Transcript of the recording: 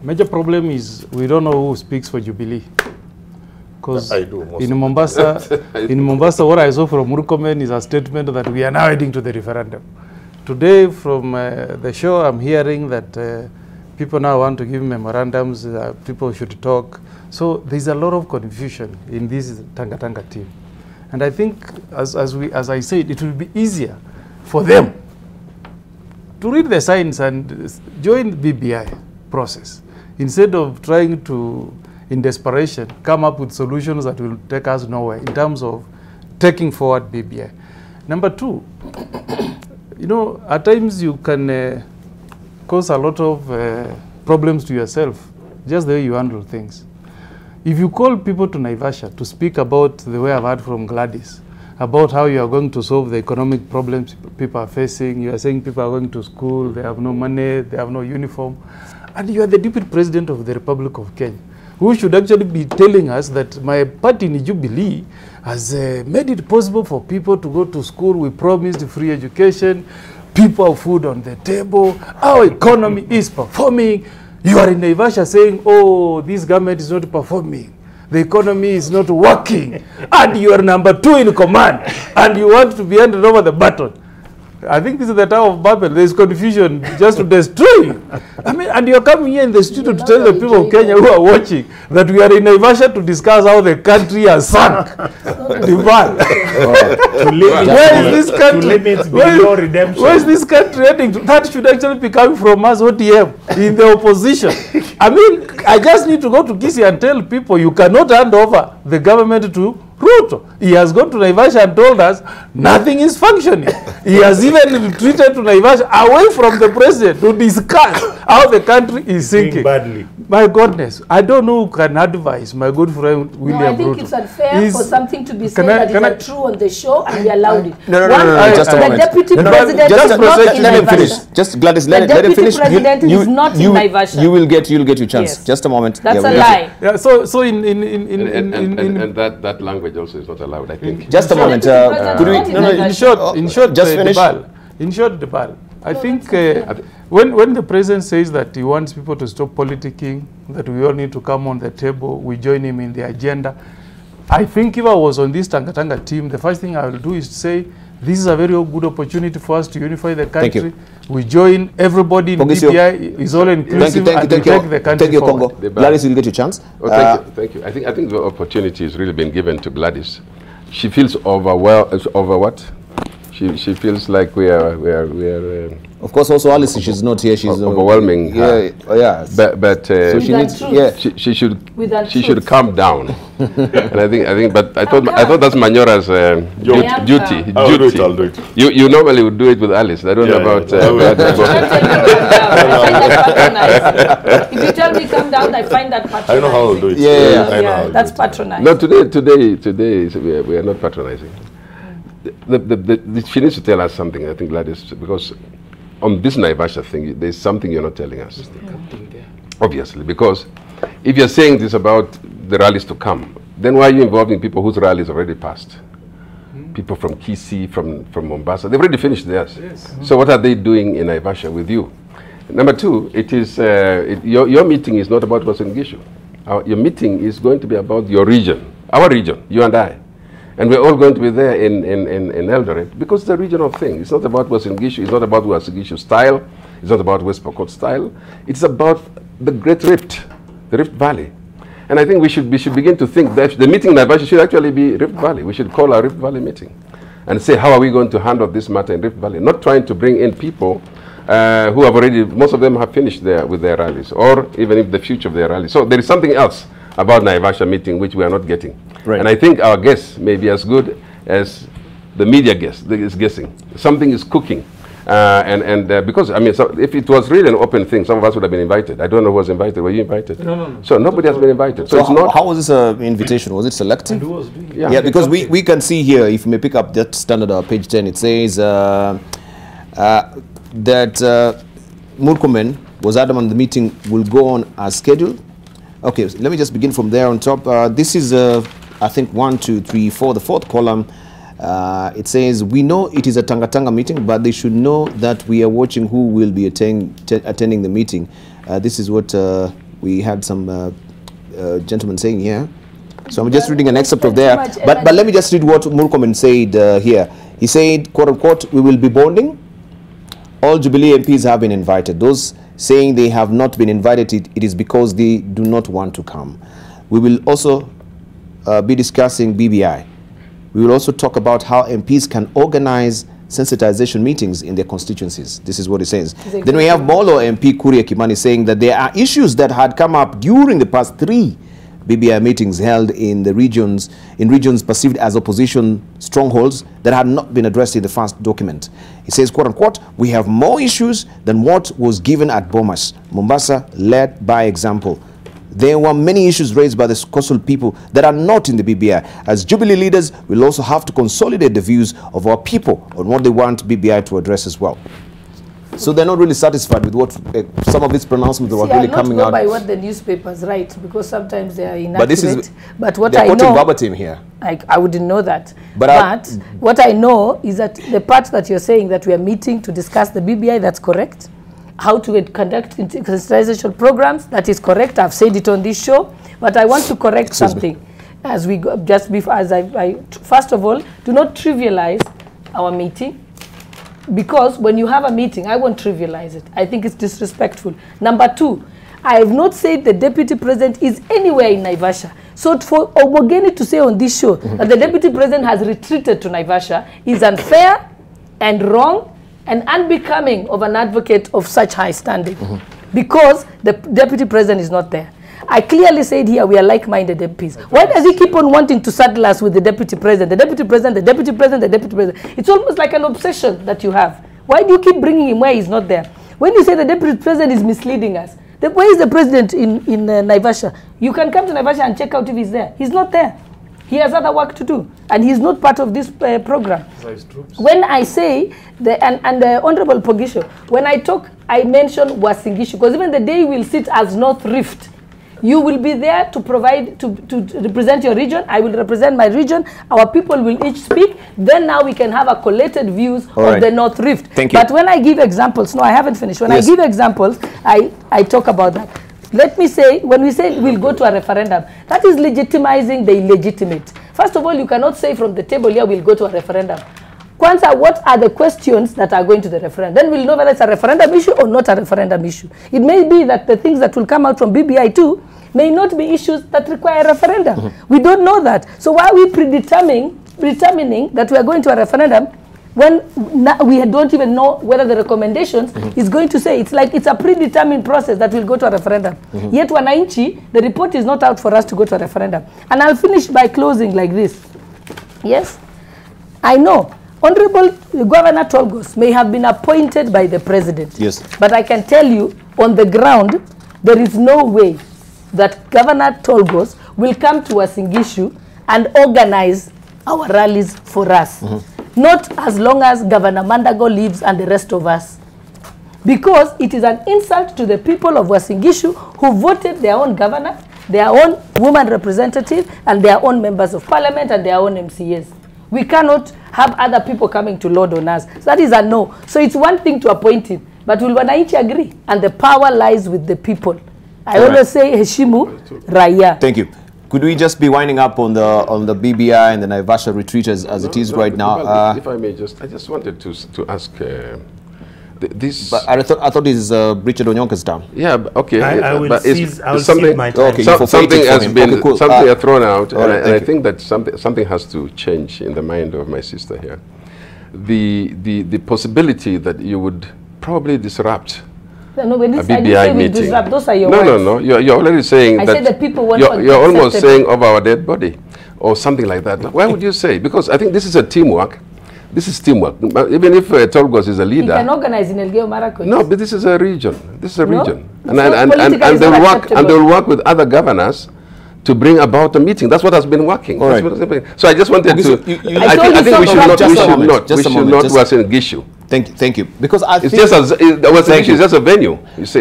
Major problem is we don't know who speaks for Jubilee. Because in Mombasa, what I saw from Murkomen is a statement that we are now heading to the referendum. Today, from the show, I'm hearing that people now want to give memorandums, people should talk. So there's a lot of confusion in this Tangatanga team. And I think, as I said, it will be easier for them to read the signs and join the BBI process, instead of trying to, in desperation, come up with solutions that will take us nowhere in terms of taking forward BBI. Number two, you know, at times you can cause a lot of problems to yourself, just the way you handle things. If you call people to Naivasha to speak about the way I've heard from Gladys, about how you are going to solve the economic problems people are facing, you are saying people are going to school, they have no money, they have no uniform, and you are the Deputy President of the Republic of Kenya, who should actually be telling us that my party in Jubilee has made it possible for people to go to school. We promised free education, people have food on the table, our economy is performing. You are in Naivasha saying, oh, this government is not performing, the economy is not working, and you are number 2 in command, and you want to be handed over the baton. I think this is the time of Babel. There is confusion just to destroy you. I mean, and you're coming here in the studio to tell the people of Kenya who are watching that we are in Naivasha to discuss how the country has sunk. Where is this country? Where is this country heading to? That should actually be coming from us, ODM, in the opposition. I mean, I just need to go to Kisii and tell people you cannot hand over the government to Ruto. He has gone to Naivasha and told us nothing is functioning. He has even retreated to Naivasha away from the president to discuss how the country is sinking. Badly. My goodness, I don't know who can advise my good friend William Ruto. I think it's unfair for something to be said that is not true on the show and we allowed it. No, just a moment. The deputy president is not in let him finish. Naivasha. Just Gladys, let him finish. The deputy president is not in Naivasha. You'll get your chance. Yes. Just a moment. That's a lie. Yeah, so in that language also is not allowed, I think. Just a moment. Could we, in short, just finish. Debal, I think when the president says that he wants people to stop politicking, that we all need to come on the table, we join him in the agenda. I think if I was on this Tangatanga team, the first thing I will do is to say, this is a very good opportunity for us to unify the country. We join everybody in DPI, is all inclusive, and we take the country forward. Gladys, you'll get your chance. Thank you. I think the opportunity has really been given to Gladys. She feels overwhelmed. Over what? She feels like we are. Of course, also Alice, she's not here. She's overwhelming. Yeah. But so she needs. Yeah. She should calm down. And I think. But I thought that's Manyora's duty. I'll do it. You normally would do it with Alice. I don't know about. If you tell me come down, I find that patronizing. I know how I'll do it. Yeah, that's patronizing. No, today we are not patronizing. She needs to tell us something, I think, Gladys, because on this Naivasha thing, there's something you're not telling us. Obviously, because if you're saying this about the rallies to come, then why are you involving people whose rallies already passed? People from Kisii, from Mombasa, they've already finished theirs. Yes. So what are they doing in Naivasha with you? Number two, it is your meeting is not about Uasin Gishu. Your meeting is going to be about your region, our region, you and I. And we're all going to be there in Eldoret because it's a regional thing. It's not about Uasin Gishu. It's not about Uasin Gishu style. It's not about West Pokot style. It's about the Great Rift, the Rift Valley. And I think we should begin to think that the meeting in Naivasha should actually be Rift Valley. We should call our Rift Valley meeting and say, how are we going to handle this matter in Rift Valley? Not trying to bring in people who have already, most of them have finished with their rallies, or even if the future of their rallies. So there is something else about Naivasha meeting which we are not getting. Right. And I think our guess may be as good as the media is guessing. Something is cooking. Because, I mean, so if it was really an open thing, some of us would have been invited. I don't know who was invited. Were you invited? No. So nobody has been invited. So it's not. How was this invitation? Was it selective? Yeah, because we can see here, if you may pick up that standard page 10, it says that Murkomen was adamant the meeting will go on as scheduled. Okay, so let me just begin from there on top. This is, I think, 1, 2, 3, 4, the fourth column. It says, we know it is a Tangatanga meeting, but they should know that we are watching who will be attending the meeting. This is what We had some gentlemen saying here. So I'm just reading an excerpt of there. But let me just read what Murkomen said here. He said, quote unquote, we will be bonding. All Jubilee MPs have been invited. Those saying they have not been invited, it is because they do not want to come. We will also be discussing BBI. We will also talk about how MPs can organize sensitization meetings in their constituencies. This is what he says. Exactly. Then we have Molo MP Kuria Kimani saying that there are issues that had come up during the past 3 BBI meetings held in the regions perceived as opposition strongholds that had not been addressed in the first document. He says, quote unquote, we have more issues than what was given at Bomas. Mombasa led by example. There were many issues raised by the coastal people that are not in the BBI. As Jubilee leaders, we'll also have to consolidate the views of our people on what they want BBI to address as well. So they're not really satisfied with what some of these pronouncements were really coming out. By what the newspapers write, because sometimes they are inaccurate. But what I know, verbatim here. I wouldn't know that. But what I know is that the part that you're saying that we are meeting to discuss the BBI, that's correct. How to conduct sensitization programs, that is correct. I've said it on this show. But I want to correct something. As we go, just before, first of all, do not trivialize our meeting. Because when you have a meeting, I won't trivialize it. I think it's disrespectful. Number 2, I have not said the deputy president is anywhere in Naivasha. So for Omogeni to say on this show that the deputy president has retreated to Naivasha is unfair and wrong and unbecoming of an advocate of such high standing. Because the deputy president is not there. I clearly said here we are like-minded MPs. Why does he keep on wanting to saddle us with the deputy president, the deputy president, the deputy president, the deputy president? It's almost like an obsession that you have. Why do you keep bringing him where he's not there? When you say the deputy president is misleading us, where is the president in Naivasha? You can come to Naivasha and check out if he's there. He's not there. He has other work to do, and he's not part of this program. When I say, and the Honorable Pogisho, when I talk, I mention Wasingishu, because even the day we'll sit as North Rift, you will be there to provide, to represent your region. I will represent my region. Our people will each speak. Then now we can have a collated views of the North Rift. Thank you. But when I give examples, no, I haven't finished. When I give examples, I talk about that. Let me say, when we say we'll go to a referendum, that is legitimizing the illegitimate. First of all, you cannot say from the table here we'll go to a referendum. Kwanzaa, what are the questions that are going to the referendum? Then we'll know whether it's a referendum issue or not a referendum issue. It may be that the things that will come out from BBI too may not be issues that require a referendum. We don't know that. So why are we determining that we are going to a referendum when we don't even know whether the recommendations is going to say? It's like it's a predetermined process that will go to a referendum. Yet Wananchi, the report is not out for us to go to a referendum. And I'll finish by closing like this. Yes, I know Honorable Governor Tolgos may have been appointed by the president. Yes. But I can tell you, on the ground, there is no way that Governor Tolgos will come to Wasingishu and organize our rallies for us. Not as long as Governor Mandago lives and the rest of us. Because it is an insult to the people of Wasingishu who voted their own governor, their own woman representative, and their own members of parliament and their own MCAs. We cannot have other people coming to lord on us. So that is a no. So it's one thing to appoint him, but will Wananchi agree? And the power lies with the people. I always say, Heshimu Raya. Thank you. Could we just be winding up on the BBI and the Naivasha retreat as it is right now? Well, if I may I just wanted to ask this. But I thought this is Richard Onyonka's town. Yeah, okay. I will seize my time. Okay, something has been something has thrown out, and I think that something has to change in the mind of my sister here. The possibility that you would probably disrupt a BBI meeting. Those are your words. No. You're already saying that. I said the people want you're almost saying of our dead body, or something like that. Why would you say? Because I think this is a teamwork. This is teamwork. Even if Tolgos is a leader, he can organize in Elgeyo Marakwet. No, but this is a region. This is a region, and they'll work with other governors to bring about a meeting. That's what has been working. All right. So I just wanted to. I think we should not. Wasingishu. Thank you. Because it's just a venue. You say.